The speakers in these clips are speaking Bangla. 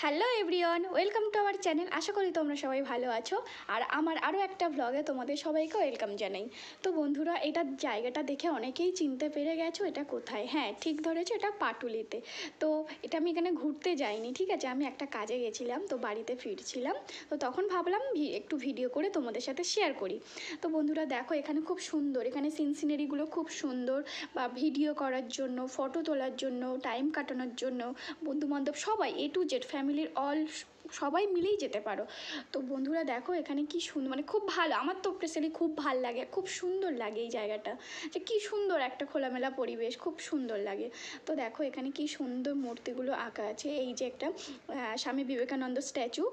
Hello everyone, welcome to our channel. আশা করি তোমরা সবাই ভালো আছো। আর আমার আরও একটা ব্লগে তোমাদের সবাইকে ওয়েলকাম জানাই। তো বন্ধুরা, এটা জায়গাটা দেখে অনেকেই চিনতে পেরে গেছো এটা কোথায়। হ্যাঁ, ঠিক ধরেছো, এটা পাটুলিতে। তো এটা আমি এখানে ঘুরতে যাইনি, ঠিক আছে, আমি একটা কাজে গেছিলাম, তো বাড়িতে ফিরছিলাম। তো তখন ভাবলাম একটু ভিডিও করে তোমাদের সাথে শেয়ার করি। তো বন্ধুরা দেখো, এখানে খুব সুন্দর, এখানে সিনারিগুলো খুব সুন্দর, বা ভিডিও করার জন্য, ফটো তোলার জন্য, টাইম কাটানোর জন্য, বন্ধুবান্ধব সবাই A to Z ফ্যামিলির সবাই মিলেই যেতে পারো। তো বন্ধুরা দেখো, এখানে কি সুন্দর, মানে খুব ভালো, আমার তো স্পেশালি খুব ভালো লাগে, খুব সুন্দর লাগে এই জায়গাটা, যে কি সুন্দর একটা খোলামেলা পরিবেশ, খুব সুন্দর লাগে। তো দেখো এখানে কি সুন্দর মূর্তিগুলো আঁকা আছে, এই যে একটা স্বামী বিবেকানন্দ স্ট্যাচু।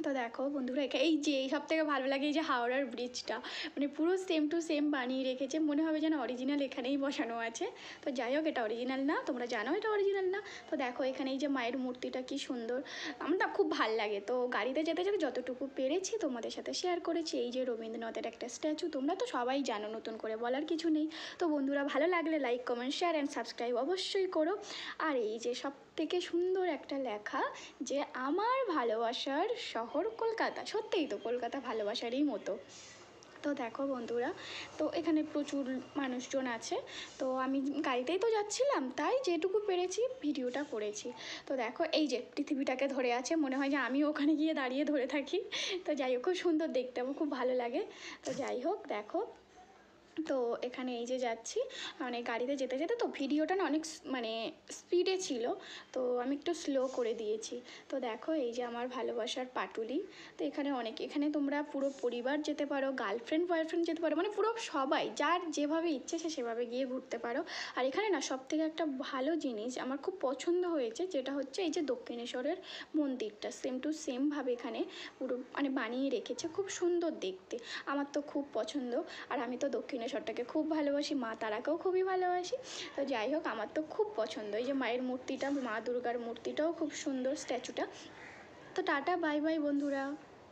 তো দেখো বন্ধুরা, এই যে সব থেকে ভালো লাগে এই যে হাওড়ার ব্রিজটা, মানে পুরো সেম টু সেম বানিয়ে রেখেছে, মনে হবে যেন অরিজিনাল এখানেই বসানো আছে। তো যাই হোক, এটা অরিজিনাল না, তোমরা জানো এটা অরিজিনাল না। তো দেখো এখানে এই যে মায়ের মূর্তিটা কি সুন্দর, আমার না খুব ভাল লাগে। তো গাড়িতে যেতে যেতে যতটুকু পেরেছি তোমাদের সাথে শেয়ার করেছি। এই যে রবীন্দ্রনাথের একটা স্ট্যাচু, তোমরা তো সবাই জানো, নতুন করে বলার কিছু নেই। তো বন্ধুরা, ভালো লাগলে like, comment, share and subscribe অবশ্যই করো। আর এই যে সব থেকে সুন্দর একটা লেখা, যে আমার ভালোবাসার শহর কলকাতা। সত্যিই তো কলকাতা ভালোবাসারই মতো। তো দেখো বন্ধুরা, তো এখানে প্রচুর মানুষজন আছে। তো আমি গাড়িতেই তো যাচ্ছিলাম, তাই যেটুকু পেরেছি ভিডিওটা করেছি। তো দেখো এই যে পৃথিবীটাকে ধরে আছে, মনে হয় যে আমি ওখানে গিয়ে দাঁড়িয়ে ধরে থাকি। তো যাই হোক, খুব সুন্দর দেখতে, আমার খুব ভালো লাগে। তো যাই হোক দেখো, তো এখানে এই যে যাচ্ছি, মানে গাড়িতে যেতে যেতে তো ভিডিওটা না অনেক মানে স্পিডে ছিল, তো আমি একটু স্লো করে দিয়েছি। তো দেখো এই যে আমার ভালোবাসার পাটুলি। তো এখানে তোমরা পুরো পরিবার যেতে পারো, গার্লফ্রেন্ড বয়ফ্রেন্ড যেতে পারো, মানে পুরো সবাই যার যেভাবে ইচ্ছে সে সেভাবে গিয়ে ঘুরতে পারো। আর এখানে না সব থেকে একটা ভালো জিনিস আমার খুব পছন্দ হয়েছে, যেটা হচ্ছে এই যে দক্ষিণেশ্বরের মন্দিরটা সেম টু সেমভাবে এখানে পুরো মানে বানিয়ে রেখেছে, খুব সুন্দর দেখতে, আমার তো খুব পছন্দ। আর আমি তো দক্ষিণেশ্বরটাকে খুব ভালোবাসি, মা তারাকেও খুবই ভালোবাসি। তো যাই হোক, আমার তো খুব পছন্দ। এই যে মায়ের মূর্তিটা, মা দুর্গার মূর্তিটাও খুব সুন্দর, স্ট্যাচুটা। তো টাটা, বাই বাই বন্ধুরা।